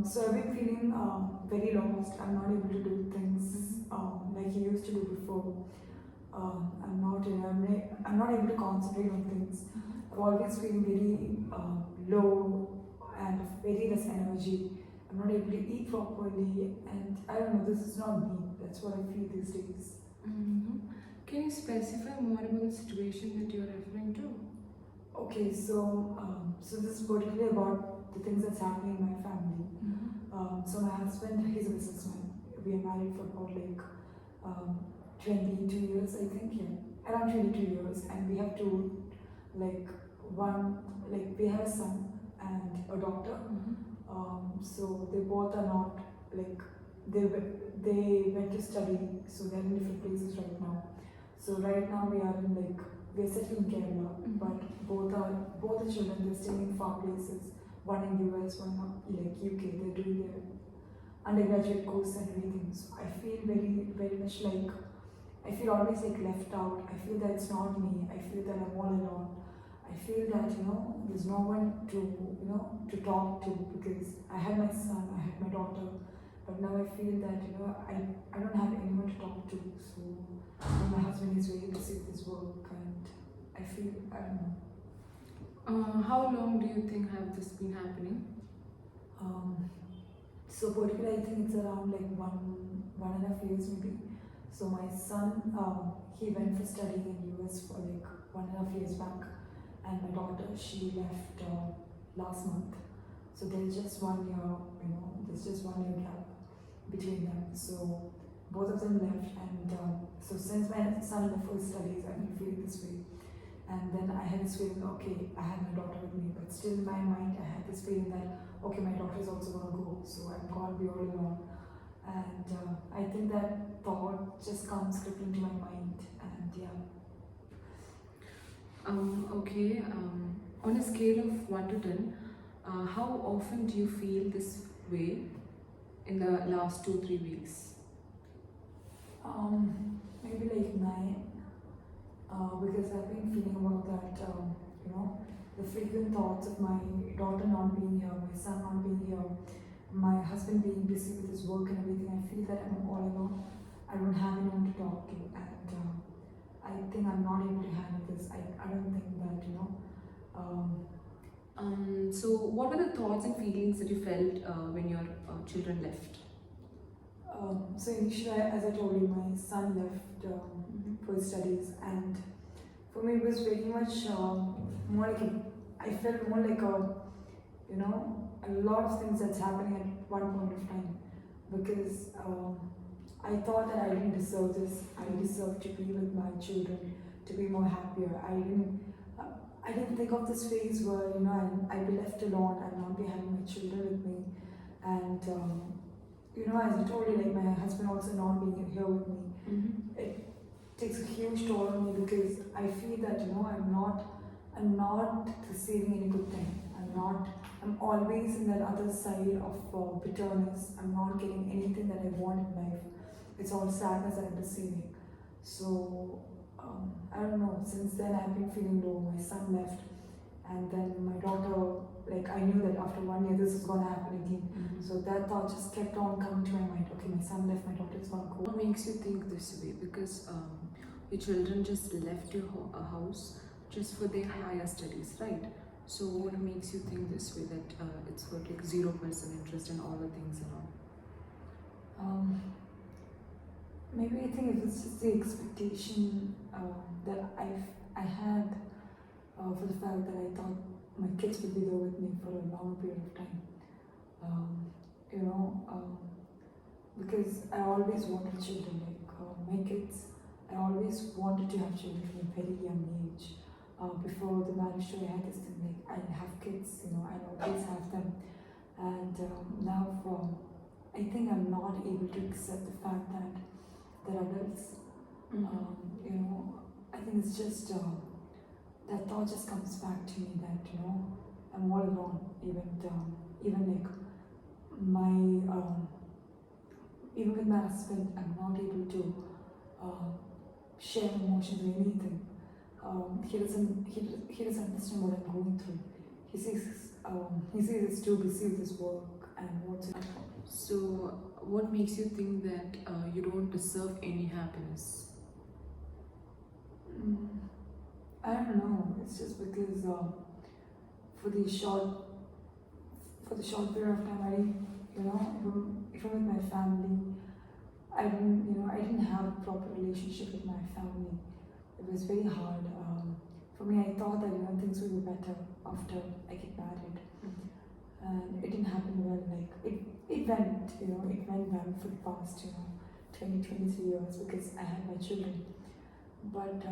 So I've been feeling very lost. I'm not able to do things like I used to do before. I'm not able to concentrate on things. I've always been very low and very less energy. I'm not able to eat properly, and I don't know. This is not me. That's what I feel these days. Mm-hmm. Can you specify more about the situation that you're referring to? Okay, so this is particularly about the things that's happening in my family. So my husband, he's a businessman. We are married for about like 22 years, I think, yeah, around 22 years, and we have two, like we have a son and a daughter. So they both are not like they went to study, so they're in different places right now. So right now we're settled in Kerala, but both the children, they're staying in far places. One in US, one like UK. They're doing their undergraduate course and everything. So I feel very much like I feel always like left out. I feel that it's not me. I feel that I'm all alone. I feel that there's no one to talk to, because I had my son, I had my daughter, but now I feel that I don't have anyone to talk to. So my husband is very busy with his work, and I feel I don't know. How long do you think have this been happening? So particularly, I think it's around like 1.5 years maybe. So my son, he went for studying in US for like 1.5 years back, and my daughter, she left last month. So there's just 1 year, there's just 1 year gap between them. So both of them left, and so since my son left for his studies, I've been feeling this way. And then I had this feeling, okay, I had my daughter with me, but still in my mind, I had this feeling that, okay, my daughter is also going to go, so I'm going to be all alone. And I think that thought just comes creeping into my mind, and yeah. Okay, on a scale of 1 to 10, how often do you feel this way in the last 2-3 weeks? Maybe like 9. Because I've been feeling about that, the frequent thoughts of my daughter not being here, my son not being here, my husband being busy with his work and everything. I feel that I'm all alone. I don't have anyone to talk to, and I think I'm not able to handle this. I don't think that, So what were the thoughts and feelings that you felt when your children left? So initially, as I told you, my son left for his studies, and for me it was very much more like I felt more like a lot of things that's happening at one point of time, because I thought that I didn't deserve this. I deserved to be with my children, to be more happier. I didn't think of this phase where I'd be left alone and not be having my children with me, and as I told you, like my husband also not being here with me, it takes a huge toll on me, because I feel that I'm not receiving any good thing. I'm always in that other side of bitterness. I'm not getting anything that I want in life. It's all sadness that I'm receiving. So I don't know. Since then, I've been feeling low. My son left, and then my daughter. Like I knew that after 1 year, this is gonna happen again. So that thought just kept on coming to my mind. Okay, my son left. My daughter is gonna go. What makes you think this way? Because your children just left your house just for their higher studies, right? So what makes you think this way, that it's got like 0% interest in all the things and all? Maybe I think it was just the expectation that I had for the fact that I thought my kids would be there with me for a long period of time. Because I always wanted children, like my kids. I always wanted to have children from a very young age. Before the marriage show, I had this thing like I'll have kids, I'll always have them. And now, I think I'm not able to accept the fact that they're adults. I think it's just that thought just comes back to me that I'm all alone. Even like even with my husband, I'm not able to share emotions or anything. He doesn't understand what I'm going through. He sees it's too busy with his work, and what's it. So, what makes you think that you don't deserve any happiness? Mm, I don't know. It's just because for the short period of time, I didn't, even with my family, I didn't have a proper relationship with my family. It was very hard. For me, I thought that things would be better after I get married, and it didn't happen well. Like it went, it went well for the past 23 years because I had my children. But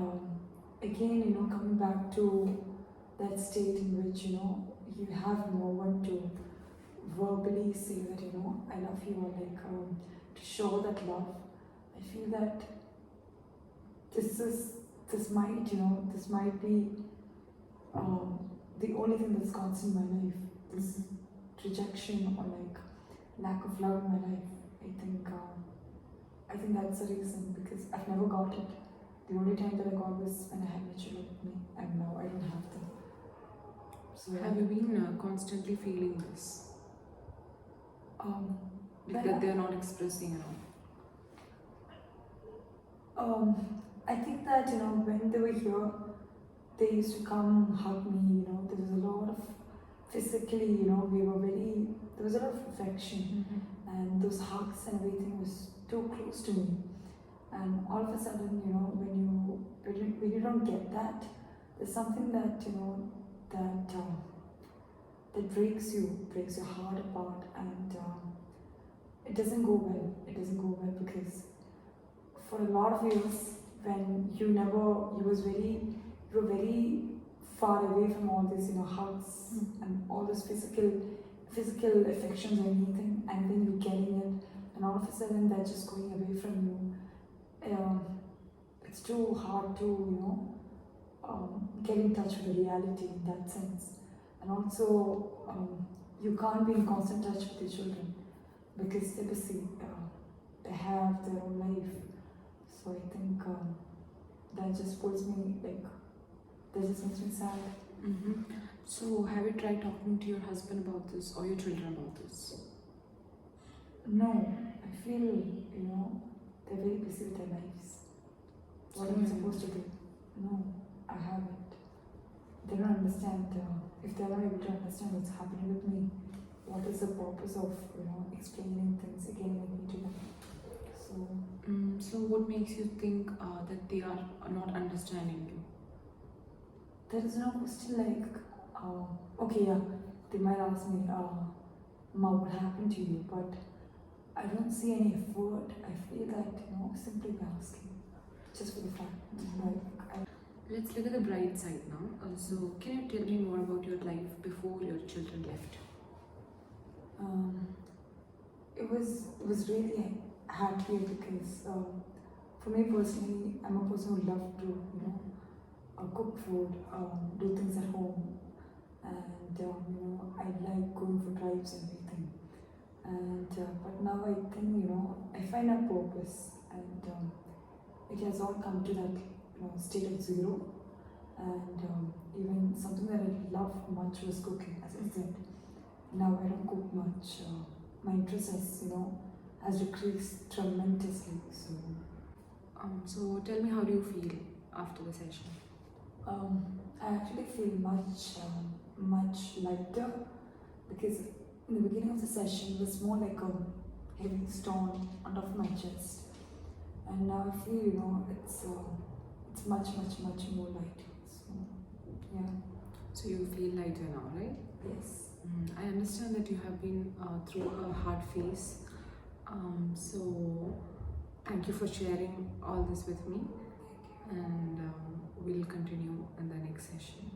again, coming back to that state in which you have no one to verbally say that I love you, or like to show that love. I feel that this might be the only thing that's constant in my life. This rejection or like lack of love in my life. I think that's the reason, because I've never got it. The only time that I got was when I had my children with me, and now I don't have them. So Have you been constantly feeling this? But That they're not expressing at all? I think that when they were here, they used to come hug me. There was a lot of physically, there was a lot of affection, and those hugs and everything was too close to me. And all of a sudden, when you don't get that, there's something that that breaks your heart apart, and it doesn't go well. It doesn't go well because for a lot of years, when you were very far away from all these hugs and all those physical affections or anything, and then you're getting it, and all of a sudden they're just going away from you. It's too hard to get in touch with the reality in that sense. And also you can't be in constant touch with your children because they're busy, they have their own life. So I think that just pulls me, that just makes me sad. So have you tried talking to your husband about this or your children about this? No, I feel they're very busy with their lives. What am I supposed to do? No, I haven't. They don't understand. If they're not able to understand what's happening with me, what is the purpose of explaining things again and again to them? So what makes you think that they are not understanding you? There is no question like, okay, yeah, they might ask me, Ma, what happened to you? But I don't see any effort. I feel that simply by asking, just for the fact. Let's look at the bright side now. So can you tell me more about your life before your children left? It was really happy because for me personally, I'm a person who loves to cook food, do things at home, and I like going for drives and everything. And but now I think I find a purpose, and it has all come to that state of zero. And even something that I loved much was cooking, as I said. Now I don't cook much. My interest has decreased tremendously. So tell me, how do you feel after the session? I actually feel much lighter, because in the beginning of the session it was more like a heavy stone on top of my chest, and now I feel it's much more light. So yeah. So you feel lighter now, right? Yes. I understand that you have been through a hard phase. So thank you for sharing all this with me, and we'll continue in the next session.